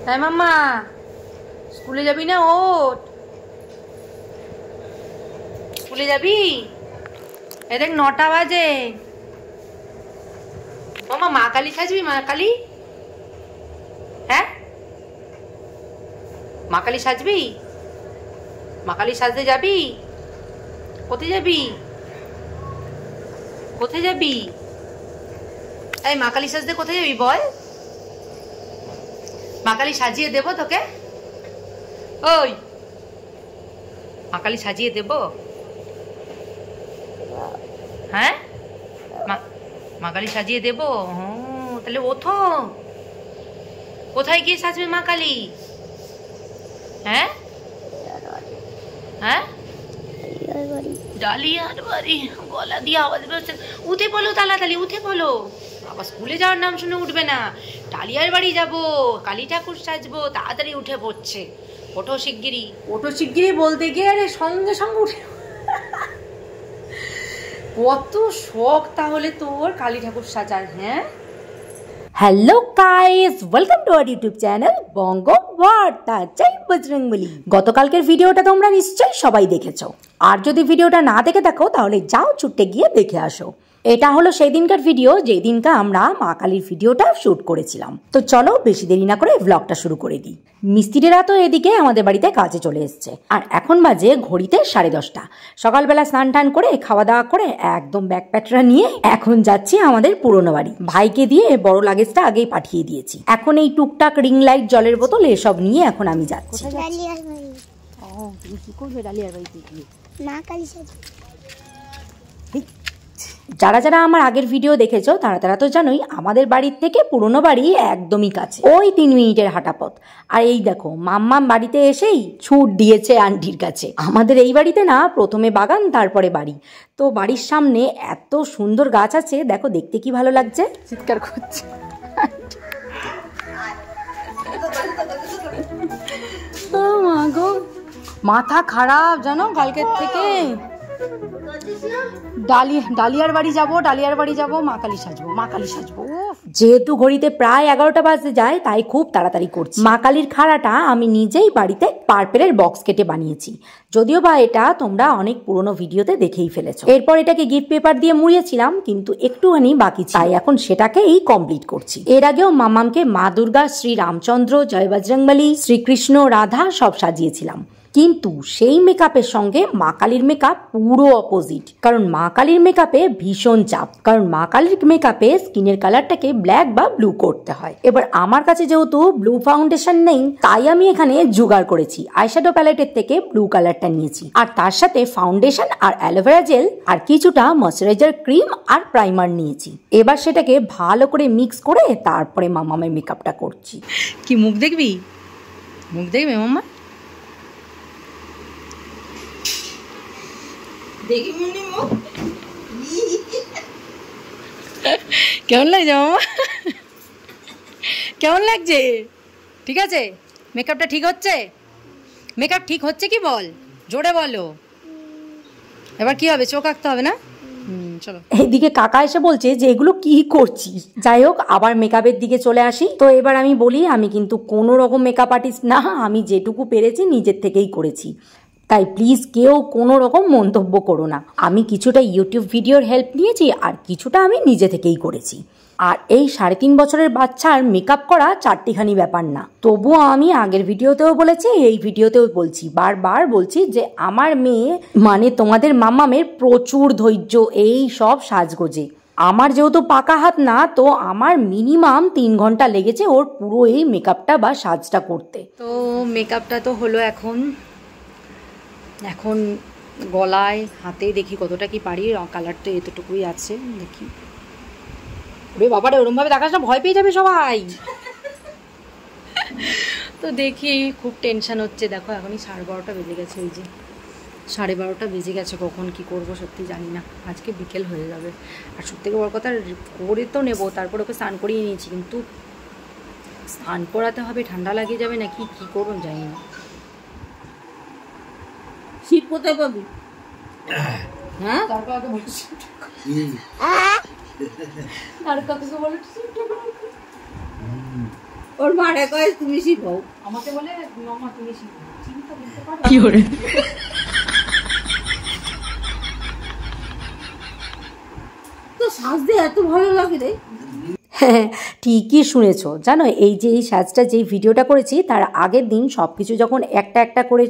হ্যাঁ মাম্মা, স্কুলে যাবি না? ওঠ, স্কুলে যাবি? এ দেখ 9টা বাজে। মাম্মা মা কালী সাজবি? মা কালী, হ্যাঁ মা কালী সাজবি? মা কালী সাজতে যাবি? কোথায় যাবি? কোথায় যাবি? এই মা কালী সাজতে কোথায় যাবি বল? মা কালী সাজিয়ে দেবো তোকে? ওই মা কালী সাজিয়ে দেব? হ্যাঁ মা কালী সাজিয়ে দেব? তাহলে ওঠো। কোথায় গিয়ে সাজবে মা কালী? হ্যাঁ হ্যাঁ, ডালিয়ার বাড়ি। গলা দিয়ে আওয়াজ বেরোচ্ছে। উঠে পড়লো তাড়াতাড়ি, উঠে পড়লো। আবার স্কুলে যাওয়ার নাম শুনে উঠবে না। ডালিয়ার বাড়ি যাবো, কালী ঠাকুর সাজবো, তাড়াতাড়ি উঠে পড়ছে। ওঠো শিগগিরি, ওঠো শিগগিরি বলতে গিয়ে আরে সঙ্গে সঙ্গে উঠে। কত শখ তাহলে তোর কালী ঠাকুর সাজার। হ্যাঁ, hello guys, welcome to our YouTube channel Banga Barta. জয় বজরংবলী। গতকালকের ভিডিওটা তোমরা নিশ্চয়ই সবাই দেখেছো, আর যদি ভিডিওটা না দেখে থাকো তাহলে যাও ছুটে গিয়ে দেখে আসো। এটা হলো সেই দিনকার ভিডিও যেই দিনকা আমরা মা কালীর ভিডিওটা শুট করেছিলাম। তো চলো বেশি দেরি না করে ব্লগটা শুরু করে দিই। মিস্ত্রিরা তো এদিকে আমাদের বাড়িতে কাজে চলে এসছে, আর এখন বাজে ঘড়িতে 10:30। সকালবেলা স্নান টান করে খাওয়া দাওয়া করে একদম ব্যাগ প্যাটরা নিয়ে এখন যাচ্ছি আমাদের পুরনো বাড়ি। ভাইকে দিয়ে বড় লাগেজটা আগেই পাঠিয়ে দিয়েছি। এখন এই টুকটাক রিং লাইট, জলের বোতল এসব নিয়ে এখন আমি যাচ্ছি। তুমি কি করবে ডালিয়ার বাড়িতে গিয়ে? মা কালী সাজবে। যারা যারা আমার আগের ভিডিও দেখেছো তারা তারা তো জানোই আমাদের বাড়ির থেকে পুরনো বাড়ি একদমই কাছে, ওই 3 মিনিটের হাঁটা পথ। আর এই দেখো মাম্মাম বাড়িতে এসেই ছুট দিয়েছে আন্টির কাছে। আমাদের এই বাড়িতে না প্রথমে বাগান, তারপরে বাড়ি। তো বাড়ির সামনে এত সুন্দর গাছ আছে, দেখো দেখতে কি ভালো লাগছে। চিৎকার করছে ও মা গো, মাথা খারাপ জানো কালকের থেকে। ডালিয়ার বাড়ি যাবো, ডালিয়ার বাড়ি যাবো, মা কালী সাজবো, মা কালী সাজবো। যেহেতু ঘড়িতে প্রায় 11টা বাজতে যায় তাই খুব তাড়াতাড়ি করছি। মা কালীর খাড়াটা আমি নিজেই বাড়িতে পার্পেলের বক্স কেটে বানিয়েছি, যদিও বা এটা তোমরা অনেক পুরনো ভিডিওতে দেখেই ফেলেছো। এরপর এটাকে গিফট পেপার দিয়ে মুড়িয়েছিলাম, কিন্তু একটুখানি বাকি ছিল, তাই এখন সেটাকেই কমপ্লিট করছি। এর আগেও মামামকে মা দুর্গা, শ্রী রামচন্দ্র, জয় বজরংবলী, শ্রীকৃষ্ণ, রাধা সব সাজিয়েছিলাম। কিন্তু সেই মেকআপের সঙ্গে মা কালীর মেকআপ পুরো অপোজিট। কারণ মা কালীর মেকআপে ভীষণ চাপ, কারণ মা কালীর মেকআপে স্কিনের কালারটাকে ব্ল্যাক বা ব্লু করতে হয়। এবার আমার কাছে যেহেতু ব্লু ফাউন্ডেশন নেই, তাই আমি এখানে জোগাড় করেছি। আইশ্যাডো প্যালেটের থেকে ব্লু কালারটা নিয়েছি, আর তার সাথে ফাউন্ডেশন আর অ্যালোভেরা জেল আর কিছুটা ময়শ্চারাইজার ক্রিম আর প্রাইমার নিয়েছি। এবার সেটাকে ভালো করে মিক্স করে তারপরে মামামের মেকআপটা করছি। কি মুখ দেখবি? মুখ দেখবি মাম্মা? কেমন লাগছে মামা? কেমন লাগছে? ঠিক আছে? মেকআপটা ঠিক হচ্ছে? মেকআপ ঠিক হচ্ছে কি বল, জোরে বলো। এবার কি হবে? চোখ আঁকতে হবে না? চলো। এইদিকে কাকা এসে বলছে যে এগুলো কি করছিস। যাই হোক, আবার মেকআপের দিকে চলে আসি। তো এবার আমি বলি আমি কিন্তু কোনো রকম মেকআপ আর্টিস্ট না, আমি যেটুকু পেরেছি নিজের থেকেই করেছি। তাই প্লিজ কেউ কোনো রকম মন্তব্য করো না। আমি কিছুটা ইউটিউব ভিডিওর হেল্প নিয়েছি, আর কিছুটা আমি নিজে থেকেই করেছি। আর এই 3.5 বছরের বাচ্চার মেকআপ করা চারটিখানি ব্যাপার না। তবুও আমি আগের ভিডিওতেও বলেছি, এই ভিডিওতেও বলছি, বারবার বলছি যে আমার মেয়ে মানে তোমাদের মাম্মামের প্রচুর ধৈর্য এই সব সাজগোজে। আমার যেহেতু পাকা হাত না, তো আমার মিনিমাম 3 ঘন্টা লেগেছে ওর পুরো এই মেকআপটা বা সাজটা করতে। তো মেকআপটা তো হলো, এখন গলায় হাতে দেখি কতটা কি পারি। কালার তো এতটুকুই আছে, দেখি। ওরে বাবারে, ওরমভাবে দেখাস না, ভয় পেয়ে যাবে সবাই। তো দেখি, খুব টেনশন হচ্ছে। দেখো এখনই 12:30 বেজে গেছে। ওই যে 12:30 বেজে গেছে, কখন কি করব সত্যি জানি না। আজকে বিকেল হয়ে যাবে। আর সব থেকে বড় কথা, করে তো নেবো, তারপর ওকে স্নান করিয়ে নিয়েছি, কিন্তু স্নান করাতে হবে, ঠান্ডা লাগিয়ে যাবে নাকি কি করবো জানি না। শীত কোথায় পাবি? হ্যাঁ, তার কাকে বলিস? আর কাকে বলিস? ওর মারে কয় তুমি শিখাও, আমাকে বলে মামা তুমি শিখাও, চিন্তা করতে পারো কি করে তো সাজতে এত ভালো লাগে রে। হ্যাঁ ঠিকই শুনেছো। জানো এই যে এই সাজটা যেই ভিডিওটা করেছি তার আগের দিন সব কিছু যখন একটা একটা করে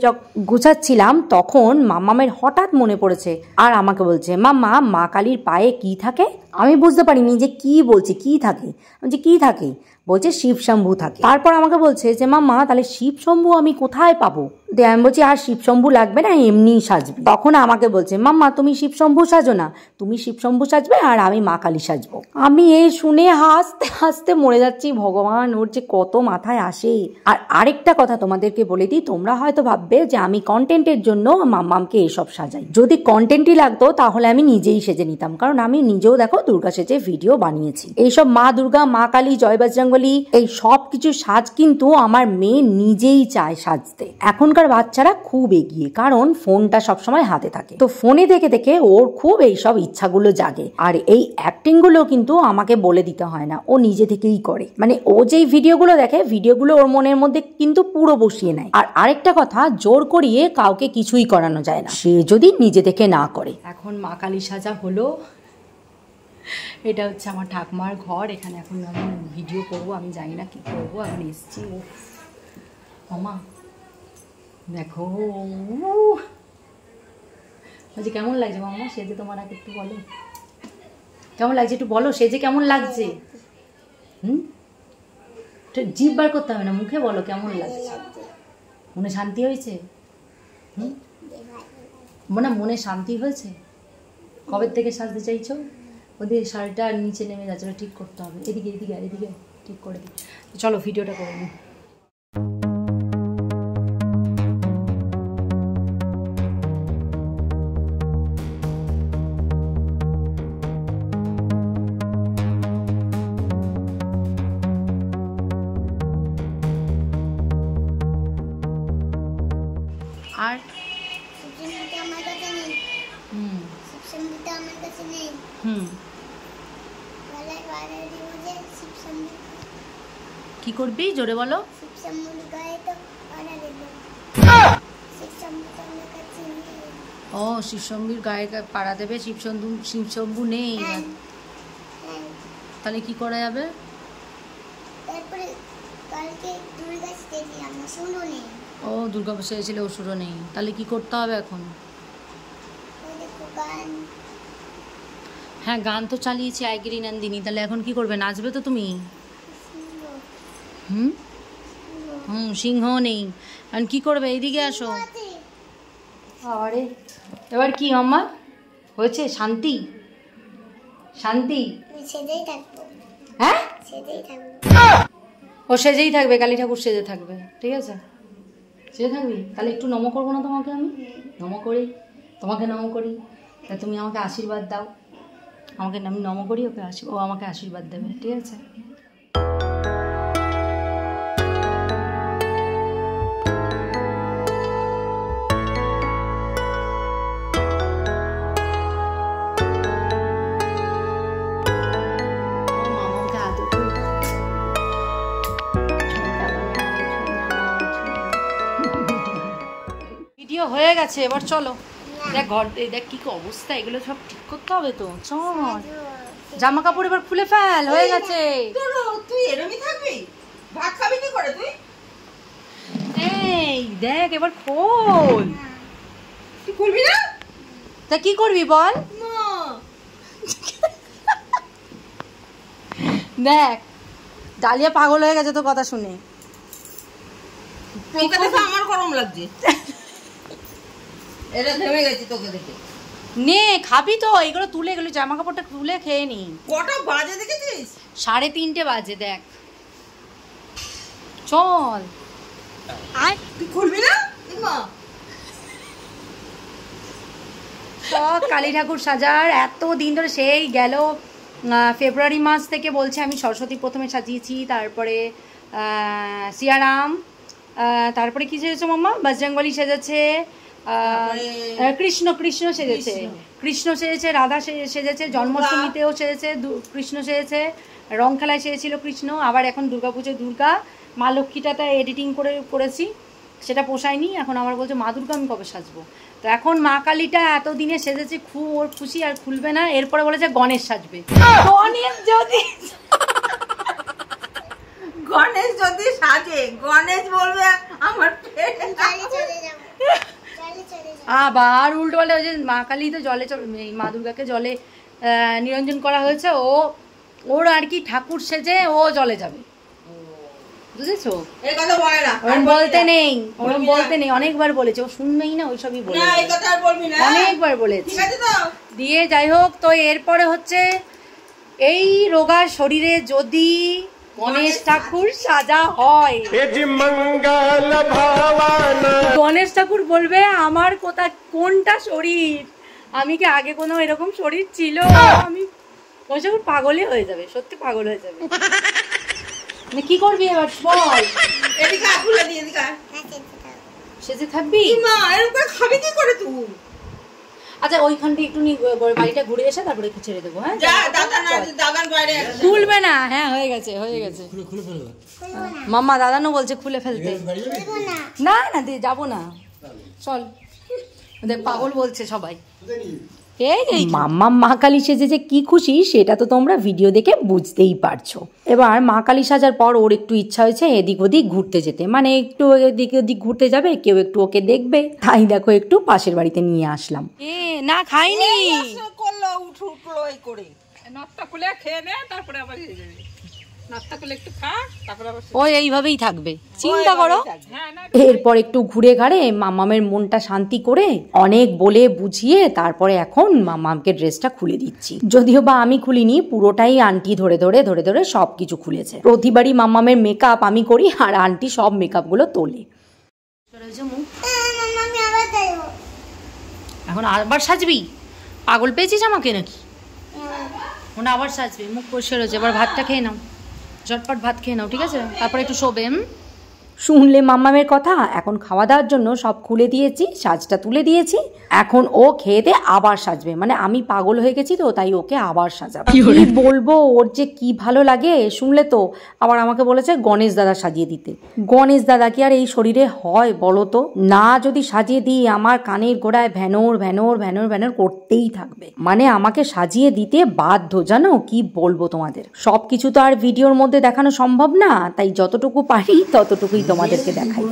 গুছাচ্ছিলাম তখন মাম্মামের হঠাৎ মনে পড়েছে আর আমাকে বলছে মাম্মা মা কালীর পায়ে কি থাকে। আমি বুঝতে পারিনি যে কি বলছে, কি থাকে, যে কি থাকে, বলছে শিব শম্ভু থাকে। তারপর আমাকে বলছে যে মাম্মা তাহলে শিব শম্ভু আমি কোথায় পাবো। আমি বলছি আর শিব শম্ভু লাগবে না, এমনিই সাজবে। তখন আমাকে বলছে মাম্মা তুমি শিব শম্ভু সাজো না, তুমি শিব শম্ভু সাজবে আর আমি মা কালী সাজবো। আমি এই শুনে হাসতে হাসতে মরে যাচ্ছি, ভগবান ওর যে কত মাথায় আসে। আর আরেকটা কথা তোমাদেরকে বলে দিই, তোমরা হয়তো ভাববে যে আমি কন্টেন্টের জন্য মাম্মামকে এসব সাজাই। যদি কন্টেন্টই লাগতো তাহলে আমি নিজেই সেজে নিতাম, কারণ আমি নিজেও দেখো দুর্গা সেজে ভিডিও বানিয়েছি। এইসব মা দুর্গা, মা কালী, জয় বজরঙ্গলী এই সব কিছু সাজ কিন্তু আমার মেয়ে নিজেই চায় সাজতে। এখনকার বাচ্চারা খুব এগিয়ে, কারণ ফোনটা সবসময় হাতে থাকে, তো ফোনে দেখে দেখে ওর খুব এইসব ইচ্ছাগুলো জাগে। আর এই অ্যাক্টিং গুলো কিন্তু আমাকে বলে দিতে হয় না, ও নিজে থেকেই করে। মানে ও যেই ভিডিওগুলো দেখে ভিডিওগুলো ওর মনের মধ্যে কিন্তু পুরো বসিয়ে নেয়। আর আরেকটা কথা, জোর করিয়ে কাউকে কিছুই করানো যায় না, সে যদি নিজে থেকে না করে। এখন মা কালী সাজা হলো। এটা হচ্ছে আমার ঠাকুমার ঘর, এখানে এখন আমি ভিডিও করবো, আমি জানি না কি করবো। এখন এসছি। ও মামা দেখো বলছি কেমন লাগছে মামা সেজে, তোমার আগে একটু বলো কেমন লাগছে, একটু বলো সেজে কেমন লাগছে। জিভ বার করতে হবে না, মুখে বলো কেমন লাগছে। মনে শান্তি হয়েছে? মনে শান্তি হয়েছে? কবে থেকে সাজতে চাইছো? ওদের শাড়িটা নিচে নেমে যাচ্ছে, ওটা ঠিক করতে হবে। এদিকে এদিকে এদিকে ঠিক করে দিই। চলো ভিডিওটা করে নিই। আর কি করবি জোরে বলো। ও শিবশম্ভুর গায়ে পাড়া দেবে, শিবশম্ভু নেই, তাহলে কি করা যাবে? ও দুর্গা সেজেছিল, অসুরও নেই, তাহলে কি করতে হবে এখন? হ্যাঁ গান তো চালিয়েছি আইগিরি নন্দিনী, তাহলে এখন কি করবে? নাচবে তো তুমি? সিংহ নেই, এখন কি করবে? এইদিকে আসো। আরে এবার কি মাম্মা হয়েছে? শান্তি শান্তি? হ্যাঁ ও সেজেই থাকবে, কালী ঠাকুর সেজে থাকবে, ঠিক আছে সেজে থাকবি। তাহলে একটু নম করবো না তোমাকে? আমি নম করি, তোমাকে নম করি, তা তুমি আমাকে আশীর্বাদ দাও। আমাকে আমি নম করি, ওকে ও আমাকে আশীর্বাদ দেবে, ঠিক আছে? ভিডিও হয়ে গেছে, এবার চলো। দেখ ঘর, দেখ কি অবস্থা, এগুলো সব ঠিক করতে হবে তো। চল জামা কাপড় এবার খুলে ফেল, হয়ে গেছে। তুই এরকমই থাকবি? ভাত খাবি কি করে তুই? এই দেখ এবার খোল। তুই খুলবি না? তা কি করবি বল? দেখ ডালিয়া পাগল হয়ে গেছে তো কথা শুনে। তোকে দেখে আমার গরম লাগছে। এটা থেমে গেছে তোকে দেখে। নে খাবি তো, এগুলো তুলে, এগুলো জামা কাপড়টা তুলে খেয়ে নি। কটা বাজে দেখেছিস? 3:30 বাজে। দেখ চল। আয় তুই খুলবি না? কালী ঠাকুর সাজার এত দিন ধরে, সেই গেল ফেব্রুয়ারি মাস থেকে বলছে আমি সরস্বতী প্রথমে সাজিয়েছি, তারপরে সিয়ারাম, তারপরে কি সেজেছে মাম্মা? বজরংবলী সেজেছে, কৃষ্ণ সেজেছে, কৃষ্ণ সেজেছে, রাধা সেজেছে, জন্মাষ্টমীতেও সেজেছে কৃষ্ণ সেজেছে, রং খেলায় সেজেছিল কৃষ্ণ, আবার এখন দুর্গাপুজোয় দুর্গা, মা লক্ষ্মীটাটা এডিটিং করেছি, সেটা পোষায়নি। এখন আমার বলছে মা দুর্গা আমি কবে সাজবো। তো এখন মা কালীটা এতদিনে সেজেছে, খুব ওর খুশি, আর খুলবে না। এরপরে বলেছে গণেশ সাজবে। গণেশ যদি সাজে, গণেশ বলবে আমার আবার উল্টো বলে, ওই যে মা কালী তো জলে মা দুর্গাকে জলে নিরঞ্জন করা হয়েছে, ওর আর কি ঠাকুর সেজে ও জলে যাবে, বুঝেছো? ওরম বলতে নেই, অনেকবার বলেছে, ও শুনবেই না, ওইসবই বলে অনেকবার বলেছে। দিয়ে যাই হোক, তো এরপরে হচ্ছে এই রোগা শরীরে যদি গণেশ ঠাকুর সাজা হয়, গণেশ ঠাকুর বলবে আমার কোনটা শরীর, আমি কি আগে কোনো এরকম শরীর ছিল? আমি গণেশ ঠাকুর পাগলই হয়ে যাবে, সত্যি পাগল হয়ে যাবে। কি করবি এবার বল? সেজে থাকবি? আচ্ছা ওইখানটা একটু বাড়িটা ঘুরে এসে তারপরে একটু ছেড়ে দেবো। হ্যাঁ খুলবে না। হ্যাঁ হয়ে গেছে মাম্মা, দাদানও বলছে খুলে ফেলতে। না না দিয়ে যাবো না, চল। দেখ পাগল বলছে সবাই। মাম্মা মা কালী সেজে যে কি খুশি সেটা তো তোমরা ভিডিও দেখে বুঝতেই পারছো। এবার মা কালী সাজার পর ওর একটু ইচ্ছা হয়েছে এদিক ওদিক ঘুরতে যেতে, মানে একটু এদিক ওদিক ঘুরতে যাবে, কেউ একটু ওকে দেখবে, তাই দেখো একটু পাশের বাড়িতে নিয়ে আসলাম। না খাইনি, উঠলো এই করে নটটা খুলে খেয়ে নে, তারপরে আবার ও এইভাবেই থাকবে, চিন্তা করো। এরপর একটু ঘুরে ঘাড়ে মামামের মনটা শান্তি করে অনেক বলে বুঝিয়ে তারপরে এখন মামামকে ড্রেসটা খুলে দিচ্ছি। যদিও বা আমি খুলিনি, পুরোটাই আন্টি ধরে ধরে সবকিছু খুলেছে। প্রতিবারই মামামের মেকআপ আমি করি আর আন্টি সব মেকআপ গুলো তোলে। এখন আবার সাজবি? পাগল পেয়েছিস আমাকে নাকি? ওনা আবার সাজবি, মুখ পরিষ্কার হয়েছে। এবার ভাতটা খেয়ে নাও, ঝটপট ভাত খেয়ে নাও, ঠিক আছে? তারপরে একটু শোবে। শুনলে মাম্মামের কথা। এখন খাওয়া দাওয়ার জন্য সব খুলে দিয়েছি, সাজটা তুলে দিয়েছি। এখন ও খেয়ে আবার সাজবে, মানে আমি পাগল হয়ে গেছি তো, তাই ওকে আবার সাজাবো। কি বলবো, ওর যে কি ভালো লাগে শুনলে তো। আবার আমাকে বলেছে গণেশ দাদা সাজিয়ে দিতে। গণেশ দাদা কি আর এই শরীরে হয় বলো তো? না যদি সাজিয়ে দিই আমার কানের গোড়ায় ভ্যানোর ভ্যানোর ভ্যানোর ভ্যানোর করতেই থাকবে, মানে আমাকে সাজিয়ে দিতে বাধ্য। জানো কি বলবো তোমাদের, সবকিছু তো আর ভিডিওর মধ্যে দেখানো সম্ভব না, তাই যতটুকু পারি ততটুকুই তোমাদেরকে দেখাই।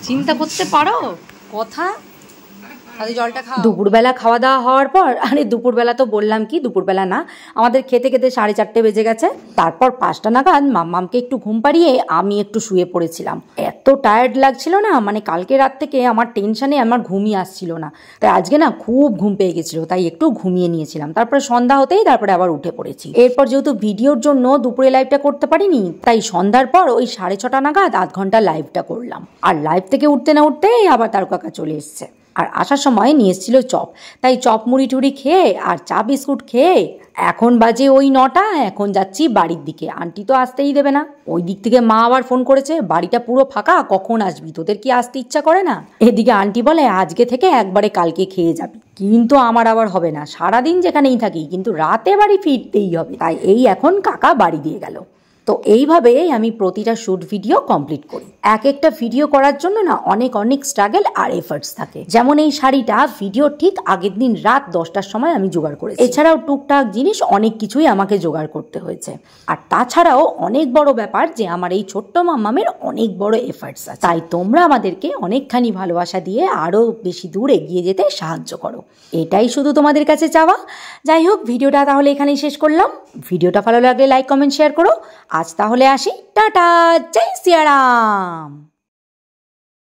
চিন্তা করতে পারো কথা। দুপুরবেলা খাওয়া দাওয়া হওয়ার পর, আরে দুপুরবেলা তো বললাম কি, দুপুরবেলা না, আমাদের খেতে খেতে 4:30 বেজে গেছে। তারপর 5টা নাগাদ মাম্মামকে একটু ঘুম পাড়িয়ে আমি একটু শুয়ে পড়েছিলাম। এত টায়ার্ড লাগছিল না, মানে কালকে রাত থেকে আমার টেনশনে আমার ঘুমই আসছিল না, তাই আজকে না খুব ঘুম পেয়ে গেছিল, তাই একটু ঘুমিয়ে নিয়েছিলাম। তারপরে সন্ধ্যা হতেই তারপরে আবার উঠে পড়েছি। এরপর যেহেতু ভিডিওর জন্য দুপুরে লাইভটা করতে পারিনি, তাই সন্ধ্যার পর ওই 6:30 নাগাদ আধ ঘন্টা লাইভটা করলাম। আর লাইভ থেকে উঠতে না উঠতেই আবার তার কাকা চলে এসছে। আর আসার সময় নিয়ে এসেছিল চপ, তাই চপ মুড়ি টুড়ি খেয়ে আর চা বিস্কুট খেয়ে এখন বাজে ওই 9টা। এখন যাচ্ছি বাড়ির দিকে, আন্টি তো আসতেই দেবে না। ওই দিক থেকে মা আবার ফোন করেছে, বাড়িটা পুরো ফাঁকা, কখন আসবি, তোদের কি আসতে ইচ্ছা করে না? এদিকে আন্টি বলে আজকে থেকে একবারে কালকে খেয়ে যাবি। কিন্তু আমার আবার হবে না, সারাদিন যেখানেই থাকি কিন্তু রাতে বাড়ি ফিরতেই হবে। তাই এই এখন কাকা বাড়ি দিয়ে গেল। তো এইভাবেই আমি প্রতিটা শুট ভিডিও কমপ্লিট করি। একটা ভিডিও করার জন্য না অনেক স্ট্রাগল আর এফার্টস থাকে। যেমন এই শাড়িটা ভিডিও ঠিক আগের দিন রাত 10টার সময় আমি জোগাড় করেছি। এছাড়াও টুকটাক জিনিস অনেক কিছুই আমাকে জোগাড় করতে হয়েছে। আর তাছাড়াও অনেক বড় ব্যাপার যে আমার এই ছোট্ট মাম্মামের অনেক বড় এফার্টস আছে। তাই তোমরা আমাদেরকে অনেকখানি ভালোবাসা দিয়ে আরো বেশি দূর এগিয়ে যেতে সাহায্য করো, এটাই শুধু তোমাদের কাছে চাওয়া। যাই হোক, ভিডিওটা তাহলে এখানেই শেষ করলাম। ভিডিওটা ভালো লাগলে লাইক কমেন্ট শেয়ার করো। আজ তাহলে আসি, টাটা, জয় সিয়ারাম।